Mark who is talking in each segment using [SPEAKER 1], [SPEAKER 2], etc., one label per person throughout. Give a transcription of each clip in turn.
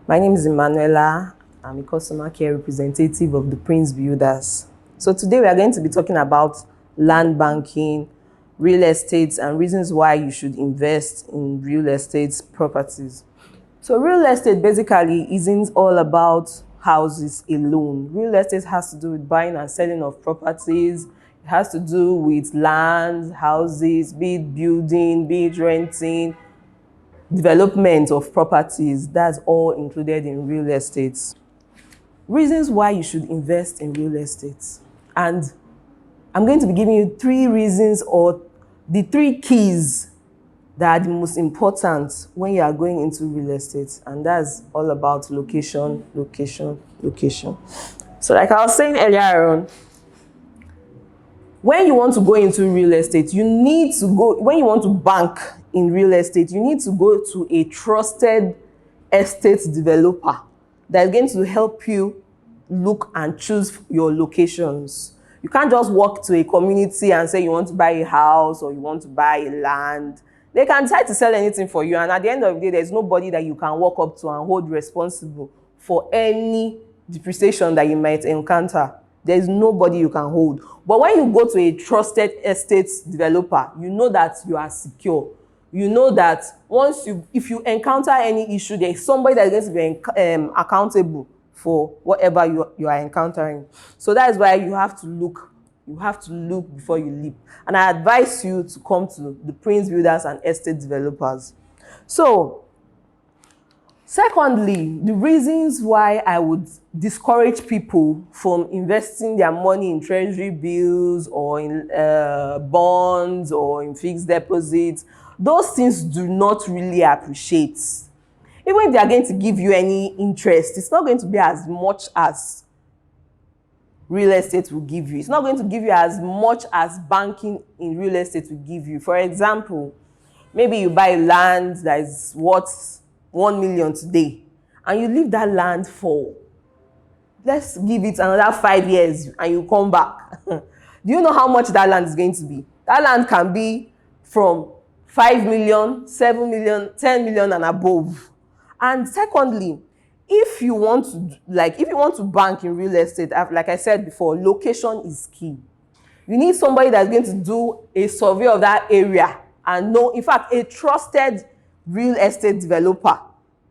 [SPEAKER 1] My name is Emmanuella. I'm a customer care representative of the Prince Builders. So today we are going to be talking about land banking, real estate, and reasons why you should invest in real estate properties. So real estate basically isn't all about houses alone. Real estate has to do with buying and selling of properties. It has to do with land, houses, be it building, be it renting, development of properties. That's all included in real estate. Reasons why you should invest in real estate. And I'm going to be giving you 3 reasons, or the 3 keys that are the most important when you are going into real estate. And that's all about location, location, location. So like I was saying earlier on, when you want to go into real estate, when you want to bank in real estate, you need to go to a trusted estate developer that is going to help you look and choose your locations. You can't just walk to a community and say you want to buy a house or you want to buy a land. They can decide to sell anything for you, and at the end of the day, there's nobody that you can walk up to and hold responsible for any depreciation that you might encounter. There's nobody you can hold. But when you go to a trusted estate developer, you know that you are secure. You know that if you encounter any issue, there's somebody that is going to be accountable for whatever you are encountering. So that is why you have to look. You have to look before you leap. And I advise you to come to the Prince Builders and estate developers. So, secondly, the reasons why I would discourage people from investing their money in treasury bills or in bonds or in fixed deposits, those things do not really appreciate. Even if they are going to give you any interest, it's not going to be as much as real estate will give you. It's not going to give you as much as banking in real estate will give you. For example, maybe you buy land that is worth 1 million today, and you leave that land for, let's give it another 5 years, and you come back. Do you know how much that land is going to be? That land can be from 5 million, 7 million, 10 million and above. And secondly, if you want to bank in real estate, like I said before, location is key. You need somebody that's going to do a survey of that area and know, in fact, a trusted real estate developer.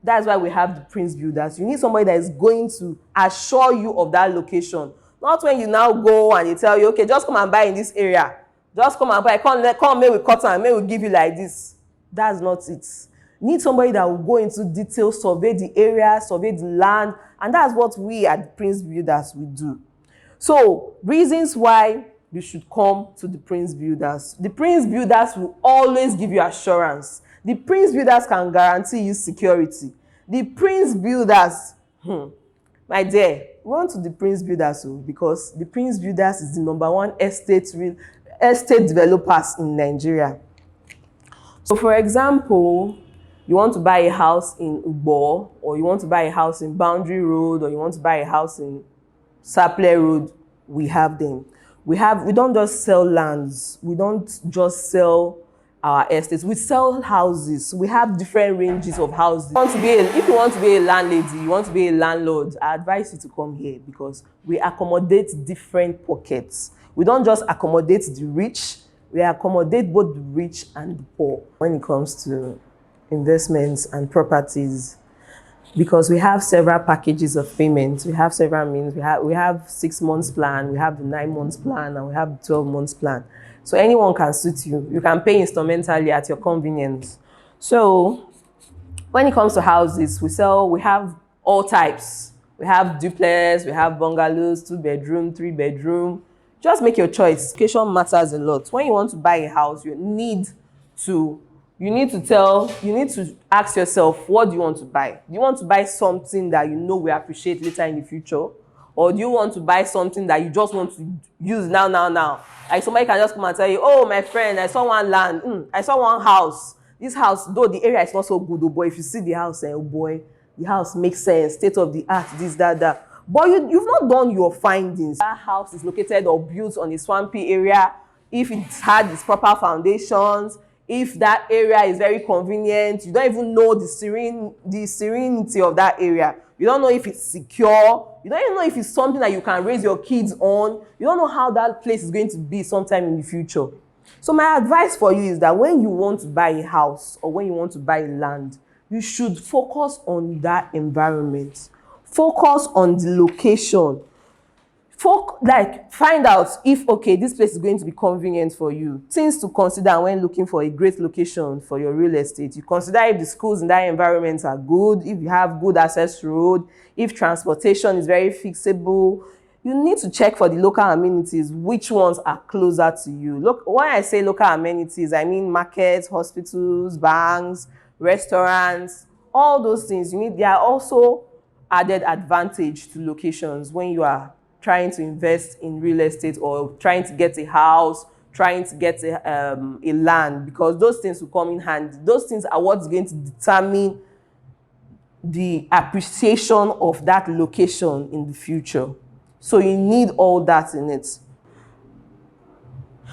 [SPEAKER 1] That's why we have the Prince Builders. You need somebody that is going to assure you of that location. Not when you now go and they tell you, okay, just come and buy in this area. Just come and buy. Come, may we cut and may we give you like this. That's not it. You need somebody that will go into detail, survey the area, survey the land, and that's what we at the Prince Builders will do. So, reasons why you should come to the Prince Builders. The Prince Builders will always give you assurance. The Prince Builders can guarantee you security. The Prince Builders, my dear, run to the Prince Builders because the Prince Builders is the #1 estate developers in Nigeria. So, for example, you want to buy a house in Ugbo, or you want to buy a house in Boundary Road, or you want to buy a house in Saple Road, we have them. We don't just sell lands. We don't just sell our estates. We sell houses. We have different ranges of houses. If you want to be a landlady, you want to be a landlord, I advise you to come here because we accommodate different pockets. We don't just accommodate the rich, we accommodate both the rich and the poor when it comes to investments and properties, because we have several packages of payments. We have several means. We have 6 months plan, we have the 9 months plan, and we have the 12 months plan. So anyone can suit you. You can pay instrumentally at your convenience. So when it comes to houses, we have all types. We have duplex, we have bungalows, 2-bedroom, 3-bedroom. Just make your choice. Location matters a lot. When you want to buy a house, you need to ask yourself, what do you want to buy? Do you want to buy something that you know we appreciate later in the future? Or do you want to buy something that you just want to use now? Like somebody can just come and tell you, oh, my friend, I saw one land, I saw one house. This house, though the area is not so good, oh boy, if you see the house, oh boy, the house makes sense, state of the art, this, that. But you've not done your findings. That house is located or built on a swampy area, if it had its proper foundations, if that area is very convenient. You don't even know the serenity of that area. You don't know if it's secure. You don't even know if it's something that you can raise your kids on. You don't know how that place is going to be sometime in the future. So my advice for you is that when you want to buy a house or when you want to buy land, you should focus on that environment. Focus on the location. Find out if, okay, this place is going to be convenient for you. Things to consider when looking for a great location for your real estate. You consider if the schools in that environment are good, if you have good access road, if transportation is very fixable. You need to check for the local amenities, which ones are closer to you. Look, when I say local amenities, I mean markets, hospitals, banks, restaurants, all those things. They are also added advantage to locations when you are trying to invest in real estate or trying to get a house, trying to get a land, because those things will come in handy. Those things are what's going to determine the appreciation of that location in the future. So you need all that in it.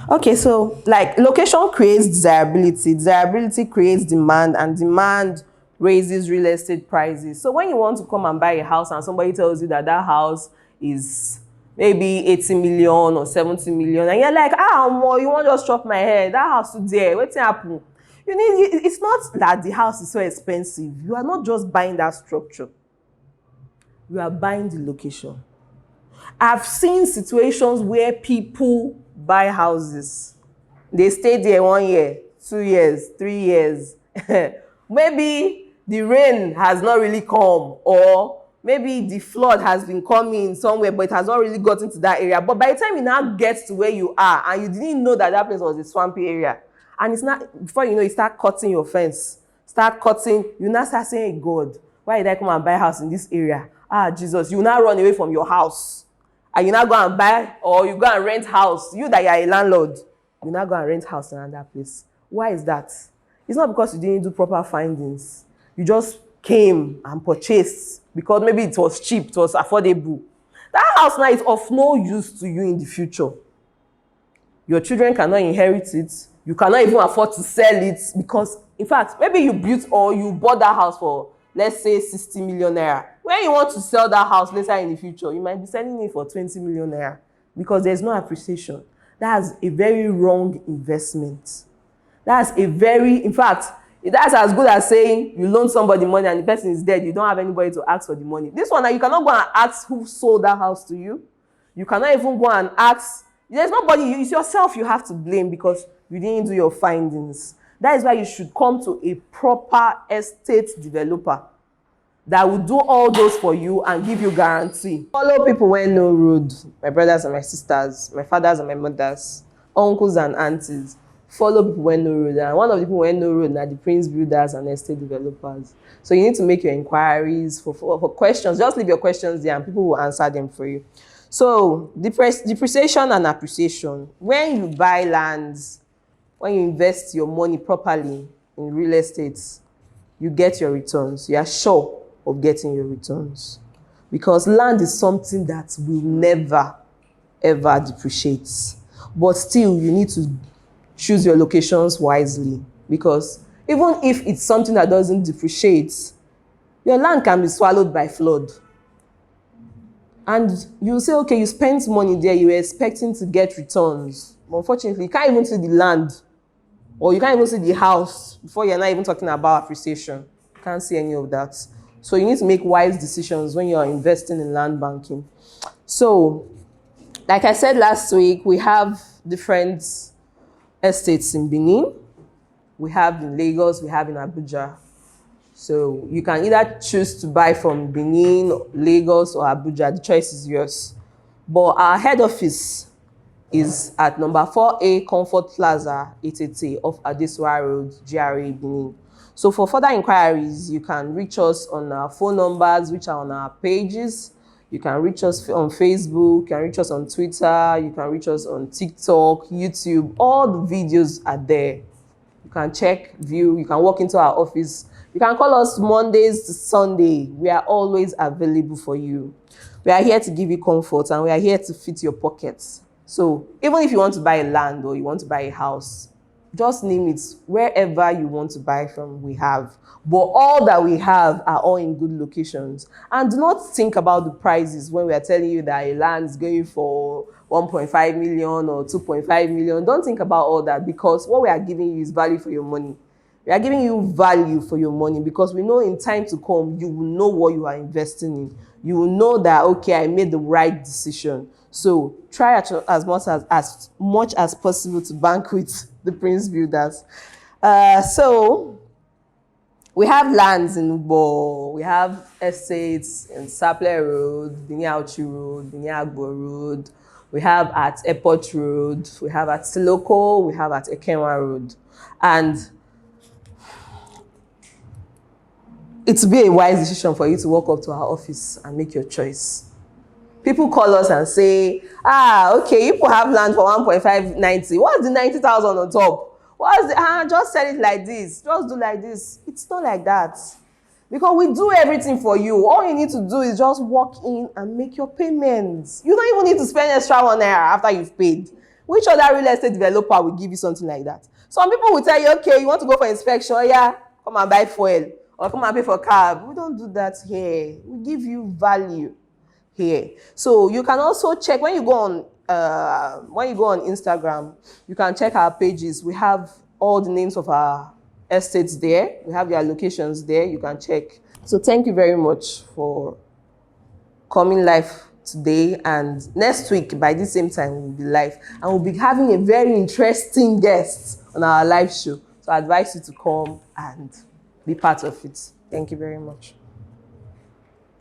[SPEAKER 1] Okay, so like location creates desirability, desirability creates demand, and demand raises real estate prices. So when you want to come and buy a house and somebody tells you that that house is maybe 80 million or 70 million, and you're like, more, you won't just chop my head, that house is there, what's happening? It's not that the house is so expensive. You are not just buying that structure. You are buying the location. I've seen situations where people buy houses. They stay there 1 year, 2 years, 3 years. Maybe the rain has not really come, or maybe the flood has been coming somewhere, but it has not really gotten to that area. But by the time you now get to where you are, and you didn't know that that place was a swampy area, and it's not, before you know, you start cutting your fence, you now start saying, hey, God, why did I come and buy a house in this area? Jesus, you now run away from your house. And you now go and buy, or you go and rent house. You that you are a landlord, you now go and rent house in another place. Why is that? It's not because you didn't do proper findings. You just came and purchased because maybe it was cheap, it was affordable. That house now is of no use to you in the future. Your children cannot inherit it. You cannot even afford to sell it because, in fact, maybe you built or you bought that house for, let's say, 60 million naira. When you want to sell that house later in the future, you might be selling it for 20 million naira because there's no appreciation. That's a very wrong investment. In fact, that's as good as saying you loan somebody money and the person is dead. You don't have anybody to ask for the money. This one, now you cannot go and ask who sold that house to you. You cannot even go and ask. There's nobody. It's yourself you have to blame because you didn't do your findings. That is why you should come to a proper estate developer that will do all those for you and give you guarantee. Follow people when no road. My brothers and my sisters, my fathers and my mothers, uncles and aunties. Follow people when no road. And one of the people when no road are the prince builders and estate developers. So you need to make your inquiries for questions. Just leave your questions there and people will answer them for you. So depreciation and appreciation. When you buy lands, when you invest your money properly in real estate, you get your returns. You are sure of getting your returns because land is something that will never ever depreciate. But still, you need to choose your locations wisely because even if it's something that doesn't depreciate, your land can be swallowed by flood. And you say, okay, you spent money there, you were expecting to get returns. But unfortunately, you can't even see the land or you can't even see the house before you're not even talking about appreciation. You can't see any of that. So you need to make wise decisions when you're investing in land banking. So, like I said last week, we have different estates in Benin. We have in Lagos, we have in Abuja. So you can either choose to buy from Benin, Lagos, or Abuja. The choice is yours. But our head office is at number 4A Comfort Plaza, 880 off Adesua Road, GRA, Benin. So for further inquiries, you can reach us on our phone numbers, which are on our pages. You can reach us on Facebook, you can reach us on Twitter, you can reach us on TikTok, YouTube. All the videos are there. You can check, view, you can walk into our office. You can call us Mondays to Sunday. We are always available for you. We are here to give you comfort and we are here to fit your pockets. So even if you want to buy a land or you want to buy a house, just name it. Wherever you want to buy from, we have. But all that we have are all in good locations. And do not think about the prices when we are telling you that a land is going for 1.5 million or 2.5 million. Don't think about all that, because what we are giving you is value for your money. We are giving you value for your money because we know in time to come, you will know what you are investing in. You will know that, okay, I made the right decision. So try as much as possible to bank with the Prince Builders. So we have lands in Ugbo, we have estates in Sapler Road, Biniauchi Road, Biniagbo Road, we have at Airport Road, we have at Siloko, we have at Ekenwa Road. And it will be a wise decision for you to walk up to our office and make your choice. People call us and say, okay, you have land for 1.590. What's the 90,000 on top? What's the, just sell it like this. Just do like this. It's not like that. Because we do everything for you. All you need to do is just walk in and make your payments. You don't even need to spend extra 1 naira after you've paid. Which other real estate developer will give you something like that? Some people will tell you, okay, you want to go for inspection, yeah, come and buy fuel. Or come and pay for cab. We don't do that here. We give you value here. So you can also check when you go on Instagram, you can check our pages. We have all the names of our estates there. We have their locations there. You can check. So thank you very much for coming live today. And next week by this same time we'll be live, and we'll be having a very interesting guest on our live show. So I advise you to come and be part of it. Thank you very much.